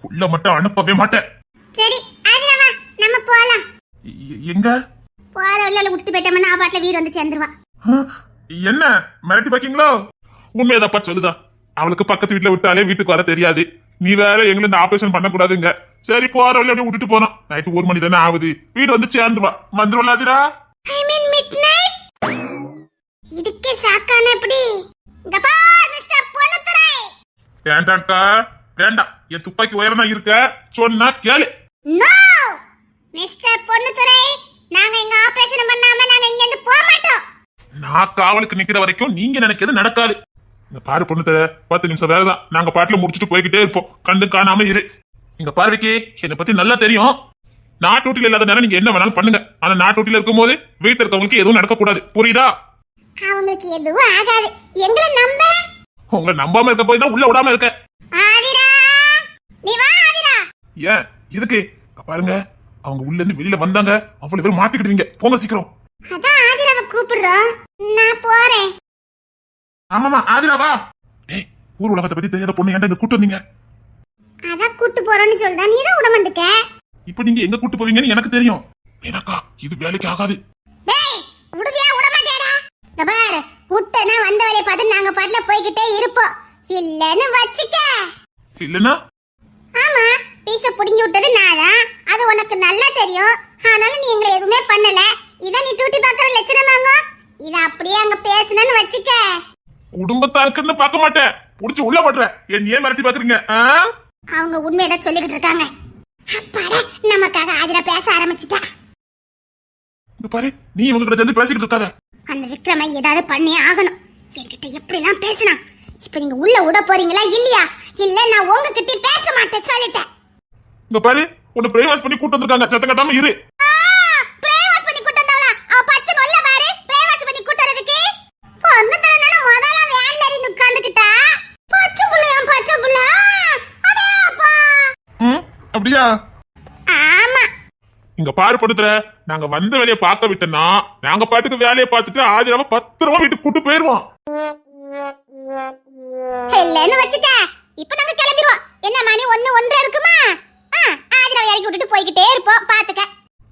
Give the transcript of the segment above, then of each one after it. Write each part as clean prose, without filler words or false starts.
உள்ள மட்டும் அனுப்பவே மாட்டேன். சரி அதுவா நம்ம போலாம். எங்க போற உள்ள விட்டுட்டு போயிட்டோம்னா பாட்டுல வீடு வந்து சேர்ந்துருவா. என்ன மிரட்டி பாக்கீங்களோ? உண்மையதாப்பா சொல்லுதா. அவளுக்கு பக்கத்து வீட்டுல விட்டாலே வீட்டுக்கு வர தெரியாது. நீ வேற எங்களை இந்த ஆபரேஷன் பண்ண கூடாதுங்க. சரி போற வழி அப்படியே விட்டுட்டு போனோம். நைட்டு 1 மணி தானே ஆகுது. வீடு வந்து சேர்ந்துருவா. வந்துருவலாதிரா. ஐ மீன் மிட்நைட். இதுக்கே சாக்கான எப்படி? இங்க பார் மிஸ்டர் பொன்னுத்துரை. வேண்டாம்க்கா வேண்டாம். என் துப்பாக்கி உயரம் தான் இருக்க. சொன்னா கேளு. நோ மிஸ்டர் பொன்னுத்துரை, நாங்க எங்க ஆபரேஷன் பண்ணாம நாங்க இங்க இருந்து போக மாட்டோம். நான் காவலுக்கு நிக்கிற வரைக்கும் நீங்க நினைக்கிறது நடக்காது. இந்த பாரு பொண்ணுத்த 10 நிமிஷம் வேலைதான். நாங்க பாட்டுல முடிச்சுட்டு போய்கிட்டே இருப்போம். கண்டு காணாம இரு. இங்க பாருவிக்கு என்னை பத்தி நல்லா தெரியும். நாட்டூட்டில இல்லாத நேரம் நீங்க என்ன வேணாலும் பண்ணுங்க. ஆனா நாட்டூட்டில இருக்கும் போது வீட்டுல இருக்கவங்களுக்கு எதுவும் நடக்க கூடாது. புரியுதா? அவங்களுக்கு எதுவும் ஆகாது. எங்களை நம்ப. உங்களை நம்பாம இருக்க போய் தான் உள்ள விடாம இருக்க. ஆதிரா நீ வா ஆதிரா. ஏன் இதுக்கு பாருங்க, அவங்க உள்ள இருந்து வெளியில வந்தாங்க. அவ்வளவு பேர் மாட்டிக்கிடுவீங்க. போங்க சீக்கிரம். அதான் ஆதிராவை கூப்பிடுறோம். நான் போறேன். ஆமாமா ஆதிராவா. ஏய், ஊர் உலகத்தை பத்தி தெரியாத பொண்ணு ஏன்டா இங்க கூட்டு வந்தீங்க? அதான் கூட்டு போறேன்னு சொல்லுதா. நீ தான் விட மாட்டேக்க. இப்ப நீங்க எங்க கூட்டு போவீங்கன்னு எனக்கு தெரியும். ஏனாக்கா இது வேலைக்கு ஆகாது. டேய் விடுவியா விட மாட்டேடா. பாரு முட்டனா வந்த வேலைய பார்த்து நாங்க பாட்டுல போய்கிட்டே இருப்போம். இல்லன்னு வச்சுக்க. இல்லனா? ஆமா பீச புடிங்கி விட்டது நான்தான். அது உனக்கு நல்லா தெரியும். ஆனாலும் நீ எங்களை எதுவுமே பண்ணல. இத நீ டூட்டி பாக்குற லட்சணமாங்க. இத அப்படியே அங்க பேசணும்னு வச்சுக்க. குடும்பத்தாக்குன்னு பார்க்க மாட்டேன். புடிச்சு உள்ள போடுற. என்ன ஏன் மிரட்டி பாக்குறீங்க? அவங்க உண்மையதான் சொல்லிக்கிட்டு இருக்காங்க. அப்பாடா நமக்காக ஆதிரா பேச ஆரம்பிச்சிட்டா. இந்த பாரு, நீ இவங்க கிட்ட சேர்ந்து பேசிக்கிட்டு இருக்காத. அந்த விக்ரமை ஏதாவது பண்ணி ஆகணும். என்கிட்ட எப்படி எல்லாம் பேசினா. இப்ப நீங்க உள்ள விட போறீங்களா இல்லையா? இல்ல நான் உங்ககிட்ட பேச மாட்டேன் சொல்லிட்டேன். இங்க பாரு, உன்னை பிரேவாஸ் பண்ணி கூட்டு வந்திருக்காங்க. சத்தம் கட்டாம இரு. பிரேவாஸ் பண்ணி கூட்டு வந்தாளா? அவ பச்சை நல்ல பாரு. பிரேவாஸ் பண்ணி கூட்டு வரதுக்கு பொண்ணு தரனால முதல்ல வேன்ல இருந்து உட்கார்ந்துக்கிட்டா. பச்சை புள்ளையா பச்சை புள்ள. அடே அப்பா. அப்படியா? ஆமா. இங்க பாரு பொண்ணுத்தர, நாங்க வந்த வேலையை பார்க்க விட்டோம்னா நாங்க பாட்டுக்கு வேலையை பார்த்துட்டு ஆதிராவை பத்திரமா வீட்டுக்கு கூட்டு போயிருவோம். இல்லன்னு வச்சுக்க. இப்ப நாங்க கிளம்பிடுவோம். என்ன மணி 1:01 இருக்குமா? ஆதிராவை இறக்கி விட்டுட்டு போய்கிட்டே இருப்போம். பாத்துக்க.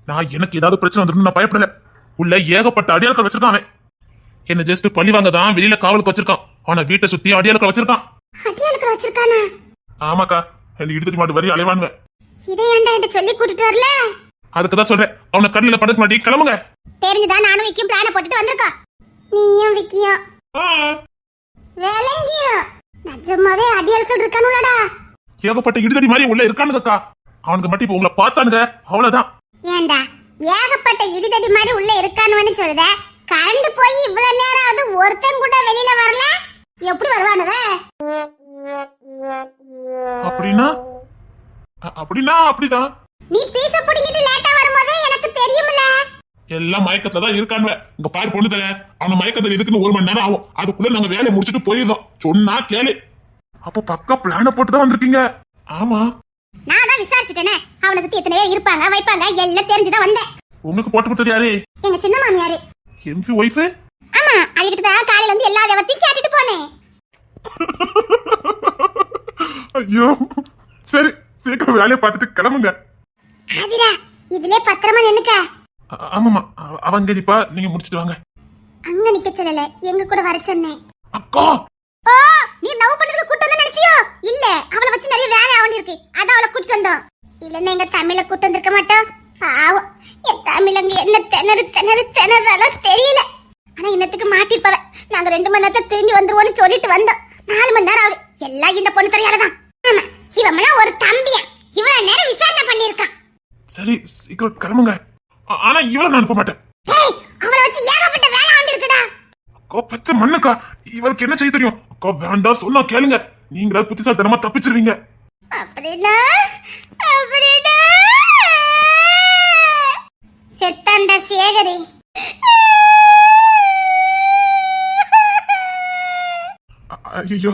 நான் எனக்கு ஏதாவது பிரச்சனை வந்துடும் நான் பயப்படல. உள்ள ஏகப்பட்ட அடியாட்கள் வச்சிருக்கான். என்ன ஜஸ்ட் பழி வாங்க தான் வெளியில காவலுக்கு வச்சிருக்கான். ஆனா வீட்டை சுத்தி அடியாட்கள் வச்சிருக்கான். அடியாட்கள் வச்சிருக்கானா? ஆமாக்கா, இடுத்து மாட்டு வரி அலைவானுங்க. இதை ஏன்டா என்கிட்ட சொல்லி கூட்டிட்டு வரல? அதுக்குதான் சொல்றேன். அவனை கண்ணில படுக்க மாட்டி கிளம்புங்க. தெரிஞ்சுதான் நானும் விக்கியும் பிளான போட்டுட்டு வந்திருக்கோம். நீயும் விக்கியும் வேலங்கியும் நிஜமாவே அடியாட்கள் இருக்கானுலடா. ஏகப்பட்ட இடுதடி மாதிரி உள்ள இருக்கானுங்கக்கா. அவனுக்கு மட்டும் இப்ப உங்களை பார்த்தானுங்க அவ்வளவுதான். ஏண்டா ஏகப்பட்ட இடிதடி மாதிரி உள்ள இருக்கானுன்னு சொல்லுத. கரண்ட் போய் இவ்வளவு நேரம் அது ஒருத்தன் கூட வெளியில வரல. எப்படி வருவானுங்க? அப்படின்னா அப்படிதான். நீ பீச புடிங்கிட்டு லேட்டா வரும்போதே எனக்கு தெரியும்ல. எல்லாம் மயக்கத்துல தான் இருக்கானுவ. இங்க பாரு பொண்ணு தர, அவன மயக்கத்துல இருக்குன்னு 1 மணி நேரம் ஆகும். அதுக்குள்ள நாங்க வேலையை முடிச்சுட்டு போயிருந்தோம். சொன்னா கேளு. அப்ப பக்கா பிளான போட்டு தான் வந்திருக்கீங்க. ஆமா, நான் தான் விசாரிச்சுட்டேனே. அவனை சுத்தி எத்தனை பேர் இருப்பாங்க வைப்பாங்க எல்லாம் தெரிஞ்சுதான் வந்தேன். உங்களுக்கு போட்டு கொடுத்தது யாரு? எங்க சின்ன மாமியாரு. MP wife? ஆமா, அவகிட்ட தான் காலையில வந்து எல்லா விவரத்தையும் கேட்டுட்டு போனேன். ஐயோ சரி, சீக்கிரம் வேலையை பார்த்துட்டு கிளம்புங்க. ஆதிரா இதுல பத்திரமா நின்னுக்க. ஆமாமா, அவங்க நிப்பா. நீங்க முடிச்சிட்டு வாங்க. அங்க நிக்க சொல்லல, எங்க கூட வர சொன்னேன். அக்கா, ஓ நீ நவ பண்றதுக்கு கூட்டி வந்து நினைச்சியோ? இல்ல, அவளை வச்சு நிறைய வேலை ஆவணி இருக்கு. அதான் அவளை கூட்டிட்டு வந்தோம். இல்லன்னா எங்க தமிழ கூட்டி வந்திருக்க மாட்டோம். பாவம், என் தமிழங்க என்ன திணறலாம் தெரியல. ஆனா இன்னத்துக்கு மாட்டிருப்பவ. நாங்க 2 மணி நேரத்தை திரும்பி வந்துருவோம்னு சொல்லிட்டு வந்தோம். 4 மணி நேரம் ஆகுது. எல்லாம் இந்த பொண்ணு தெரியாததான். ஆமா, இவன் ஒரு தம்பியா இவ்வளவு நேரம் விசாரணை பண்ணிருக்கான். சரி சீக்கிரம் கிளம்புங்க. ஆனா இவளை நான் அனுப்ப மாட்டேன். அவளை வச்சு ஏகப்பட்ட வேலை ஆண்டு இருக்குடா. அக்கா பச்சை மண்ணுக்கா, இவளுக்கு என்ன செய்ய தெரியும்? அக்கா வேண்டாம், சொன்னா கேளுங்க. நீங்களா புத்திசாலித்தனமா தப்பிச்சிருவீங்க. அப்படின்னா செத்தாண்டா சேகரி. ஐயோ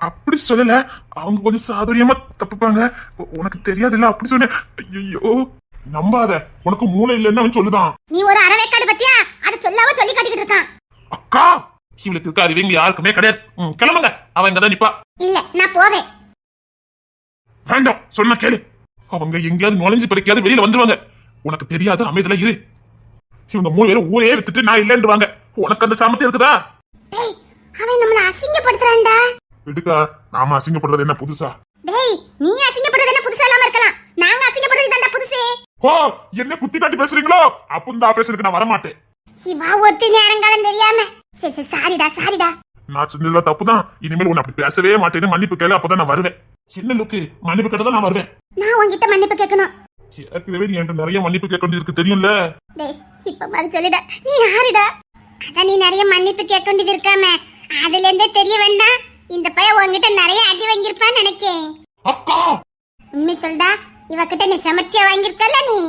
அப்படி சொல்லல. அவங்க கொஞ்சம் சாதுரியமா தப்புப்பாங்க. உனக்கு தெரியாதுல்ல, அப்படி சொன்னேன். ஐயோ நம்பாத, உனக்கு மூளை இல்லைன்னு அவன் சொல்லுதான். நீ ஒரு அரவேக்காடு பத்தியா? அத சொல்லாம சொல்லி காட்டிக்கிட்டு இருக்கான். அக்கா, இவளுக்கு இருக்காது, இவங்க யாருக்குமே கிடையாது. கிளம்புங்க. அவன் இங்கதான் நிப்பா. இல்ல நான் போவேன். வேண்டாம் சொன்ன கேளு. அவங்க எங்கேயாவது நுழைஞ்சு பறிக்காது வெளியில வந்துருவாங்க. உனக்கு தெரியாத அமைதியில இரு. இவங்க 3 பேரும் ஊரே வித்துட்டு நான் இல்லைன்றுவாங்க. உனக்கு அந்த சாமர்த்தியம் இருக்குதா? டேய் அவன் நம்மள அசிங்கப்படுத்துறான்டா. விடுக்கா, நாம அசிங்கப்படுறது என்ன புதுசா? டேய் நீ அசிங்கப்படுறது என்ன புதுசா இல்லாம இருக்கலாம். நாங்க அசிங்கப்படுறது தான்டா புதுசே. ஓ என்ன குத்தி காட்டி பேசுறீங்களோ? அப்ப இந்த ஆபரேஷனுக்கு நான் வர மாட்டேன். சிவா ஒத்து நேரங்காலம் தெரியாம. சரி சாரிடா. நான் செஞ்சதுல தப்புதான். இனிமேல் உன்னை அப்படி பேசவே மாட்டேன்னு மன்னிப்பு கேளு. அப்பதான் நான் வருவேன். என்ன லுக்கு, மன்னிப்பு கேட்டதான் நான் வருவேன். நான் உன்கிட்ட மன்னிப்பு கேட்கணும். ஏற்கனவே நீ என்கிட்ட நிறைய மன்னிப்பு கேட்க வேண்டியது தெரியும்ல. டேய் இப்ப மாதிரி சொல்லிடா. நீ யாருடா? அதான் நீ நிறைய மன்னிப்பு கேட்க வேண்டியது இருக்காம அதுல இருந்தே தெரிய வேண்டாம். இந்த பையன் உன்கிட்ட நிறைய அடி வாங்கியிருப்பான்னு நினைக்கேன். அக்கா உண்மை சொல்டா. இவகிட்ட நீ சமத்தியா வாங்கியிருக்கல நீ.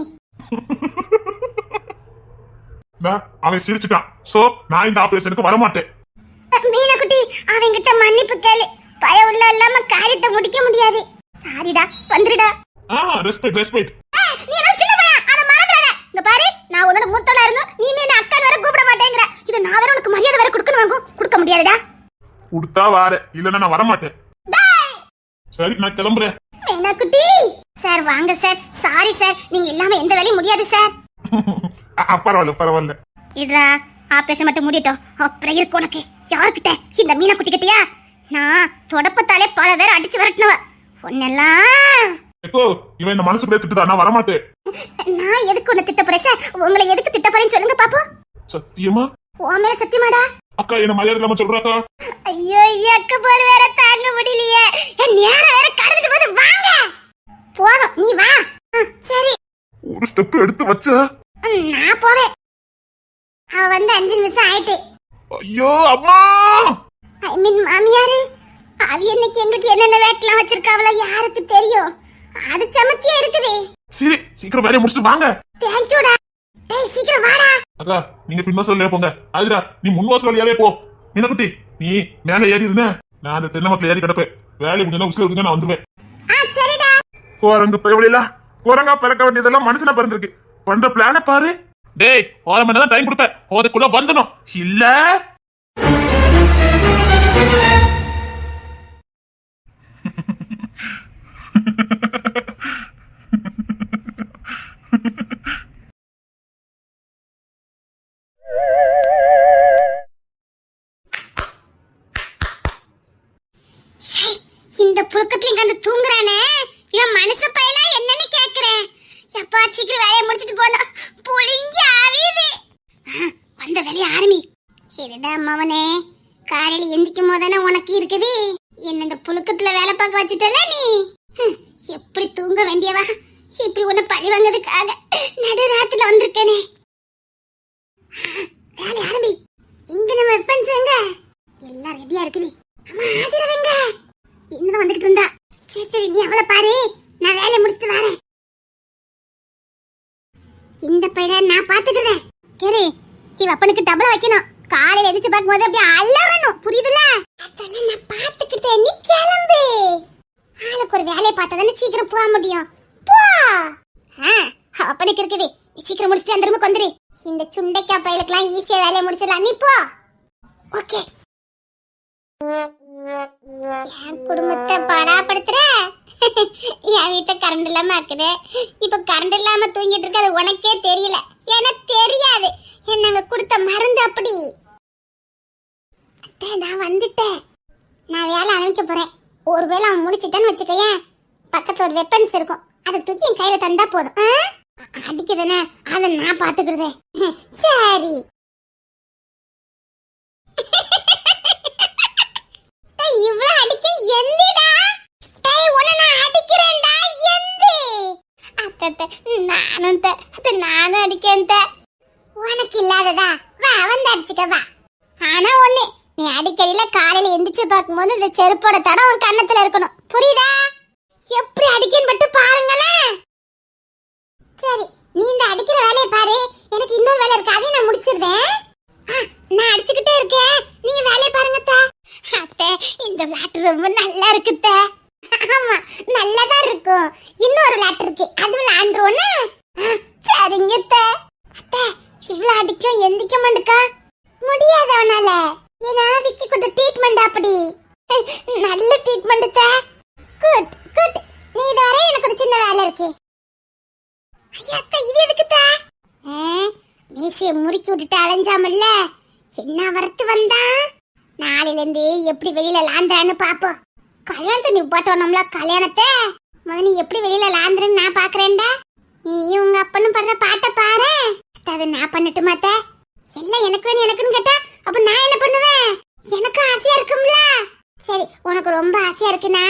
அவன் சிரிச்சுட்டான். சோ நான் இந்த ஆபரேஷனுக்கு வர மாட்டேன். மீனக்குட்டி அவங்கிட்ட மன்னிப்பு கேளு. பயம் உள்ள இல்லாம காரியத்தை முடிக்க முடியாது. சாரிடா வந்துருடா. ரெஸ்பெக்ட். நீ என்ன சின்ன பையன் அத மறந்துடாத. இங்க பாரு நான் உன்னோட மூத்தவளா இருந்தோம். நீ என்ன அக்கான்னு வர கூப்பிட மாட்டேங்கற. இது நான் வேற உனக்கு மரியாதை வேற கொடுக்கணும் வாங்கும். கொடுக்க முடியாதுடா. கொடுத்தா வார இல்லன்னா நான் வர மாட்டேன். சரி நான் கிளம்புறேன். மீனக்குட்டி சார் வாங்க சார். சாரி சார் நீங்க இல்லாம எந்த வேலையும் முடியாது சார். பரவாயில்ல. இதுடா ஆபரேஷன் மட்டும் முடியட்டும். அப்புறம் இருக்கு உனக்கு. யார்கிட்ட? இந்த மீனக்குட்டி கிட்டயா? நான் தொடப்பத்தாலே பல பேர் அடிச்சு விரட்டினவ. உன்னெல்லாம் இவன் இந்த மனசுக்குள்ளே திட்டுதா? நான் வரமாட்டேன். நான் எதுக்கு உன்னை திட்ட போறேன் சார்? உங்களை எதுக்கு திட்ட போறேன்னு சொல்லுங்க பாப்போம். சத்தியமா? உன் மேல சத்தியமாடா? அக்கா என்ன மரியாதை இல்லாம சொல்றாக்கா? ஐயோ அக்க போர் வேற தாங்க முடியலையே. என் நேரம் வேற கடந்துட்டு போது. வாங்க போதும் நீ வா. சரி ஒரு ஸ்டெப் எடுத்து வச்ச. நான் போவேன். அவ வந்து 5 நிமிஷம் ஆயிட்டு. ஐயோ அம்மா. ஐ மீன் மாமியாரு அவ இன்னைக்கு எங்களுக்கு என்னென்ன வேட்டலாம் வச்சிருக்காவளோ யாருக்கு தெரியும். அது சமத்தியா இருக்குது. சரி சீக்கிரம் வேலையை முடிச்சுட்டு வாங்க. தேங்க்யூடா. டேய் சீக்கிரம் வாடா. அக்கா நீங்க பின்வாசல் வழியா போங்க. அதுடா நீ முன்வாசல் வழியாவே போ. மீனக்குட்டி நீ மேல ஏறி இருந்த, நான் அந்த தென்னை மரத்துல ஏறி கிடப்பேன். வேலை முடிஞ்சா உசுல விடுங்க, நான் வந்துருவேன். சரிடா. குரங்கு பயவழியில குரங்கா பிறக்க வேண்டியதெல்லாம் மனுஷனா பிறந்திருக்கு. பண்ற பிளான பாரு. டேய் 1 மணி நேரம் டைம் கொடுப்பேன். அதுக்குள்ள வந்துடும் இல்ல. இந்த புழுக்கத்தையும் கண்டு தூங்குறானே இவன் மனுஷ பையலா என்னன்னு கேக்குறேன். எப்பா சீக்கிரம் வேலையை முடிச்சிட்டு போனா புளிங்க ஆவியுது. வந்த வேலையை ஆரம்பி. சரிடா மவனே, காலையில எந்திக்கும் போதானே உனக்கு இருக்குது. என்ன இந்த புழுக்கத்துல வேலை பார்க்க வச்சுட்டல நீ. எப்படி தூங்க வேண்டியவா? இப்படி உன்னை பழி வாங்கிறதுக்காக நடு ராத்திரில வந்திருக்கேனே. வேலை ஆரம்பி. இங்க நம்ம வெப்பன்ஸ் எங்க? எல்லாம் ரெடியா இருக்குது. அம்மா ஆதிரவங்க இன்னும் வந்துகிட்டு இருந்தா. சரி நீ அவளை பாரு, நான் வேலையை முடிச்சிட்டு வரேன். இந்த பையனை நான் பாத்துக்கிறேன். கேரு இவ அப்பனுக்கு டபுள் வைக்கணும். காலையில எதிர்த்து பார்க்கும்போது அப்படியே அலறணும். புரியுதுல? அதெல்லாம் நான் பாத்துக்கிட்டேன். நீ கிளம்பு. ஆளுக்கு ஒரு வேலையை பார்த்தா தானே சீக்கிரம் போக முடியும். போ. அப்பனுக்கு இருக்குது. நீ சீக்கிரம் முடிச்சுட்டு அந்த ரூமுக்கு வந்துரு. இந்த சுண்டைக்காய் பையலுக்கெல்லாம் ஈஸியா வேலையை முடிச்சிடலாம். நீ போ. ஓகே. என் குடும்பத்தை படாப்படுத்துற. என் வீட்டை கரண்ட் இல்லாம ஆக்குது. இப்ப கரண்ட் இல்லாம தூங்கிட்டு இருக்கு. அது உனக்கே தெரியல. எனக்கு தெரியாது. நாங்க கொடுத்த மருந்து அப்படி. நான் வந்துட்டேன். நான் வேலை ஆரம்பிக்க போறேன். ஒருவேளை அவன் முடிச்சிட்டேன்னு வச்சுக்கேன், பக்கத்துல ஒரு வெப்பன்ஸ் இருக்கும். அதை தூக்கி என் கையில தந்தா போதும். அடிக்குதுன்னு அதை நான் பாத்துக்கிடுதே. சரி இவ்வளவு அடிக்க எந்திடா. டேய் உன்னை நான் அடிக்கிறேன்டா. எந்தி. நானும் அடிக்கேன். உனக்கு இல்லாததா? வா வந்து அடிச்சுக்க வா. ஆனா ஒண்ணு, நீ அடிக்கடியில காலையில எந்திரிச்சு பார்க்கும்போது இந்த செருப்போட தடம் உன் கண்ணத்துல இருக்கணும். புரியுதா? எப்படி அடிக்கன்னு மட்டும் பாருங்களேன். சரி நீ இந்த அடிக்கிற வேலையை பாரு. எனக்கு இன்னொரு வேலை இருக்கு, அதையும் நான் முடிச்சிடுறேன். நான் அடிச்சுக்கிட்டே இருக்கேன், நீங்க வேலையை பாருங்க. அத்தை இந்த விளையாட்டு ரொம்ப நல்லா இருக்குத்த. ஆமா நல்லாதான் இருக்கும். இன்னொரு விளையாட்டு இருக்கு, அது விளையாண்டுருவோன்னு. சரிங்க அத்தை. இவ்வளவு அடிக்கும் எந்திக்க மாட்டேக்கா? முடியாது அவனால. ஏன்னா விக்கி கொடுத்த ட்ரீட்மெண்ட் அப்படி. நல்ல ட்ரீட்மெண்ட். Good good. நீ நீ வர எனக்கு ஒரு சின்ன வேலை இருக்கு. ஐயா அத்தை, இது எதுக்குத்த? மீசைய முறுக்கி விட்டுட்டு அலைஞ்சாமல்ல, என்ன வரத்து வந்தா? நாளையில இருந்து எப்படி வெளியில லாந்துறான்னு பாப்போம். கல்யாணத்தை நீ போட்டோம்ல, கல்யாணத்தை நீ எப்படி வெளியில லாந்துறன்னு நான் பாக்குறேன்டா. நீயும் உங்க அப்பனும் பண்ற பாட்டை பாரு. அதை நான் பண்ணட்டுமா அத்தை? எல்லாம் எனக்கு வேணும் எனக்குன்னு கேட்டா அப்ப நான் என்ன பண்ணுவேன்? எனக்கு ஆசையா இருக்கும்ல. சரி, உனக்கு ரொம்ப ஆசையா இருக்குன்னா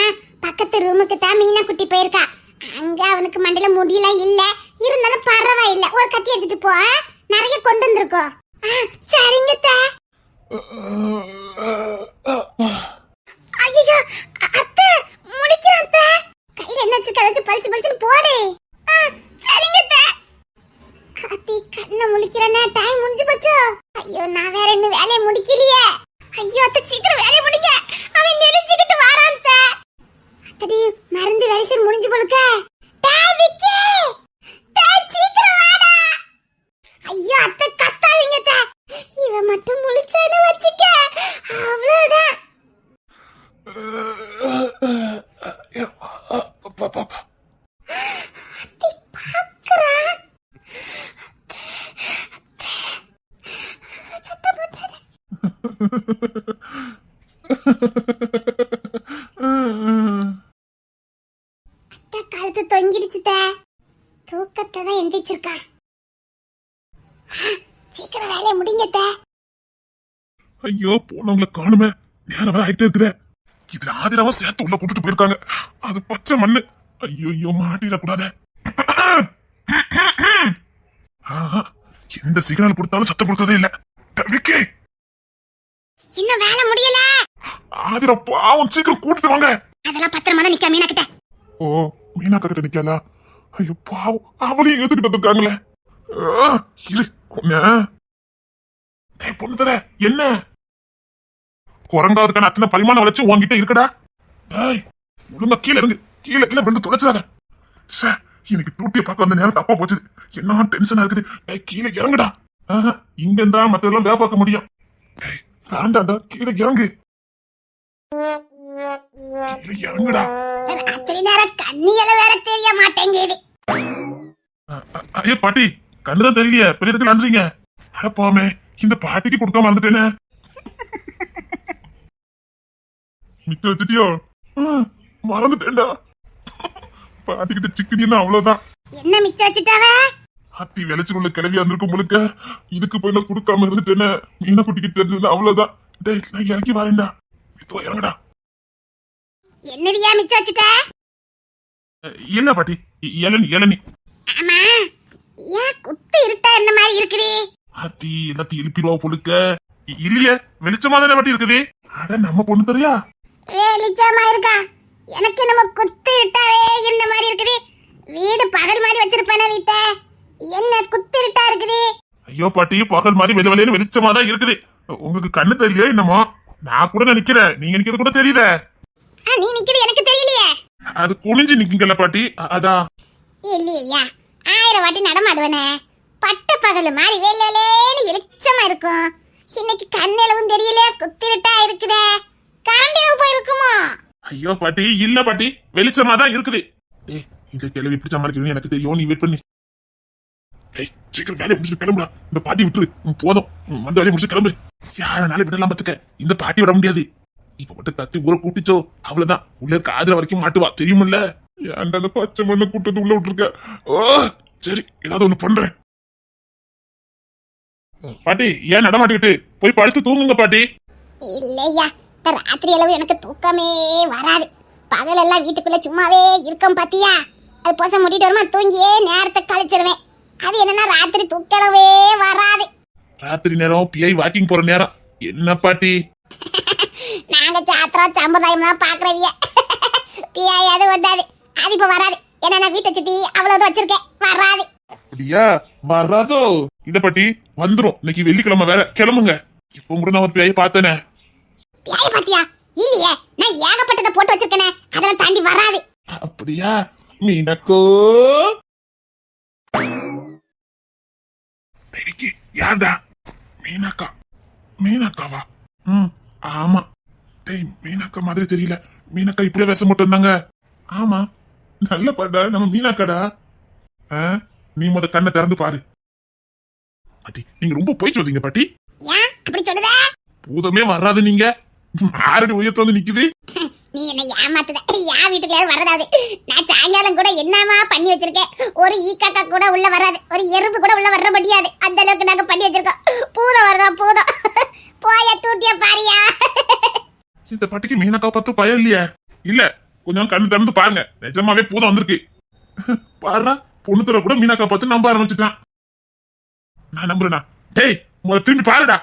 பக்கத்து ரூமுக்கு தான் மீனா குட்டி போயிருக்கா. அங்க அவனுக்கு மண்டையில முடியலாம் இல்ல, இருந்தாலும் பரவாயில்ல, ஒரு கத்தி எடுத்துட்டு போ, நிறைய கொண்டு வந்திருக்கோம். சரிங்க தா. ஐயோ அத்தை, முழிக்கிறேன் அத்தை. கையில என்ன வச்சு கதைச்சு பளிச்சு பளிச்சுன்னு போடு. சரிங்க தா. கத்தி கண்ணை முழிக்கிறேன்னு டைம் முடிஞ்சு போச்சு. ஐயோ நான் வேற இன்னும் வேலையை முடிக்கலையே. ஐயோ அத்தை, சீக்கிரம் வேலையை முடிங்க, அவன் நெளிச்சுக்கிட்டு வாரான் அத்தை. அத்தடி மருந்து வேலை முடிஞ்சு போலுக்க. சீக்கிரம் வாடா. ஐயோ அத்தை, கத்தாதீங்க அத்தை. இவன் மட்டும் முழிச்சானு வச்சுக்க, அவ்வளவுதான். கழுத்து தொங்கிடுச்சு, தூக்கத்தை தான் எந்திரிச்சிருக்கா. சீக்கிரம் வேலையை முடிங்க. ஐயோ போனவங்களை காணுமே, நேரம் வர ஆயிட்டே இருக்குதே. இதுல ஆதிராவ சேர்த்து உள்ள கூட்டிட்டு போயிருக்காங்க. அது பச்சை மண்ணு. ஐயோ மாட்டிட கூடாது. எந்த சிக்னல் கொடுத்தாலும் சத்தம் கொடுக்கறதே இல்ல. விக்கி, இன்னும் வேலை முடியல. ஆதிரா பாவம், சீக்கிரம் கூட்டிட்டு வாங்க. அதெல்லாம் பத்திரமா தான் நிக்க மீனா கிட்ட. ஓ, மீனா கிட்ட நிக்கல. ஐயோ பாவம், அவளையும் ஏத்துக்கிட்டு வந்துருக்காங்களே. இரு கொஞ்சம். பொண்ணு தர என்ன குரங்காவதுக்கான அத்தனை பரிமாணம் வளைச்சு உங்ககிட்ட இருக்கடா. ஒழுங்கா கீழே இறங்கு, கீழே கீழே விழுந்து தொலைச்சாத. எனக்கு டூட்டியை பார்க்க வந்த நேரம் தப்பா போச்சு. என்ன டென்ஷனா இருக்குது. கீழே இறங்குடா. இங்க இருந்தா மத்ததெல்லாம் வேலை பார்க்க முடியும். வேண்டாண்டா, கீழே இறங்கு, கீழே இறங்குடா. ராத்திரி நேரம் கண்ணியல வேற தெரிய மாட்டேங்குது. ஐயோ பாட்டி, கண்ணுதான் தெரியலையே, பெரியதுக்கு நன்றிங்க. அட போமே, இந்த பாட்டிக்கு கொடுக்காம வந்துட்டேனே. மிச்ச வச்சுட்டியோ? மறந்துட்டேன்டா. பாட்டிக்கிட்ட சிக்கடினா அவ்வளவுதான். என்ன மிச்ச வச்சுட்டாவ? ஆத்தி விளைச்சுக்குள்ள கிளவி வந்திருக்கும் முழுக்க. இதுக்கு போய் நான் கொடுக்காம இருந்துட்டேனே. மீன குட்டிக்கு தெரிஞ்சது அவ்வளவுதான். நான் இறக்கி வரேன்டா. இதோ இறங்கடா. என்னடியா மிச்ச வச்சுட்ட? இல்ல பாட்டி, இளநி இளநி. ஆமா, ஏன் குத்து இருட்டா என்ன மாதிரி இருக்குது? ஆத்தி எல்லாத்தையும் எழுப்பிடுவா பொழுக்க. இல்லையே, வெளிச்சமா தானே பாட்டி இருக்குது. அட நம்ம பொண்ணு தெரியா? வெளிச்சமா இருக்கா? எனக்கு நம்ம குத்து இருட்டாவே இருந்த மாதிரி இருக்குது. வீடு பகல் மாதிரி வச்சிருப்பேன வீட்டை, என்ன குத்து இருட்டா இருக்குது? ஐயோ பாட்டி, பகல் மாதிரி வெளிவெளியில வெளிச்சமா தான் இருக்குது. உங்களுக்கு கண்ணு தெரியலையோ என்னமோ? நான் கூட நினைக்கிறேன், நீங்க நிக்கிறது கூட தெரியல. நீ நிக்கிறது எனக்கு தெரியலையே. அது குனிஞ்சு நிக்கீங்கல்ல பாட்டி, அதான். இல்லையா, 1000 வாட்டி நடமாடுவனே. பட்ட பகல் மாதிரி வெளியிலேன்னு வெளிச்சமா இருக்கும். இன்னைக்கு கண்ணெளவும் தெரியல, குத்திருட்டா இருக்குதே. கரண்ட் எவ்வளவு போயிருக்குமோ? ஐயோ பாட்டி, இல்ல பாட்டி, வெளிச்சமா தான் இருக்குது. இந்த கேள்வி எப்படி சமாளிக்கணும்னு எனக்கு தெரியும். நீ வெயிட் பண்ணி. சீக்கிரம் வேலையை முடிச்சு கிளம்புடா. இந்த பாட்டி விட்டுரு, போதும். வந்த வேலையை முடிச்சு கிளம்பு. யாரனால விடலாம் பாத்துக்க, இந்த பாட்டி விட முடியாது. இப்ப மட்டும் கத்தி ஊரை கூட்டிச்சோ அவ்வளவுதான். உள்ள காதுல வரைக்கும் மாட்டுவா, தெரியுமில்ல? ஏன்டா அந்த பச்சை மண்ணை கூட்டது உள்ள விட்டுருக்க? சரி, ஏதாவது ஒண்ணு பண்றேன். பாட்டி, ஏன் நடமாட்டிக்கிட்டு போய் படுத்து தூங்குங்க பாட்டி. இல்லையா, ராத்திரி அளவு எனக்கு தூக்கமே வராது. பகல் எல்லாம் வீட்டுக்குள்ள சும்மாவே இருக்கும் பாத்தியா? அது போச முட்டிட்டு வருமா, தூங்கியே நேரத்தை கழிச்சிருவேன். அது என்னன்னா ராத்திரி தூக்கவே வராது. ராத்திரி நேரம் பிஐ வாக்கிங் போற நேரம் என்ன பாட்டி? நாங்க சாத்திரா சம்பிரதாயம்லாம் பாக்குறவிய. பிஐ அது ஒட்டாது, அது இப்ப வராது. ஏன்னா வீட்டை சுத்தி அவ்வளவு வச்சிருக்கேன், வராது. அப்படியா? வராதோ? இத பாட்டி வந்துரும். இன்னைக்கு வெள்ளிக்கிழமை வேற, கிளம்புங்க. இப்ப கூட நான் ஒரு பிஐ பார்த்தேனே. பிஐ பாத்தியா? இல்லையே, நான் ஏகப்பட்டதை போட்டு வச்சிருக்கேனே, அதெல்லாம் தாண்டி வராது. அப்படியா? மீனக்கோ யாருடா? மீனாக்கா. மீனாக்காவா? ஆமா. டேய், மீனாக்கா மாதிரி தெரியல. மீனாக்கா இப்படியே வேஷம் போட்டு இருந்தாங்க. ஆமா, நல்ல பாட்டா நம்ம மீனாக்காடா. நீ முத கண்ணை திறந்து பாரு. பாட்டி நீங்க ரொம்ப போய் சொல்றீங்க பாட்டி. ஏன் அப்படி சொல்லுத? பூதமே வராது நீங்க. 6 அடி உயரத்துல வந்து நிக்குது. நீ என்ன ஏமாத்துத? என் வீட்டுக்குள்ள வரதாவது? நான் சாயங்காலம் கூட என்னமா பண்ணி வச்சிருக்கேன். ஒரு ஈக்காக்கா கூட உள்ள வராது, ஒரு எறும்பு கூட உள்ள வர முடியாது. அந்த அளவுக்கு நாங்க பண்ணி வச்சிருக்கோம். பூதம் வரதா பூதம். போய தூட்டிய பாரியா. இந்த பாட்டிக்கு மீனாக்கா பார்த்து பயம் இல்லையா? இல்ல, கொஞ்சம் கண்ணு திறந்து பாருங்க, நிஜமாவே பூதம் வந்திருக்கு. பாரு, பொண்ணுத்துல கூட மீனாக்கா பார்த்து நம்ப ஆரம்பிச்சுட்டான். நான் நம்புறேனா? டேய், திரும்பி பாருடா.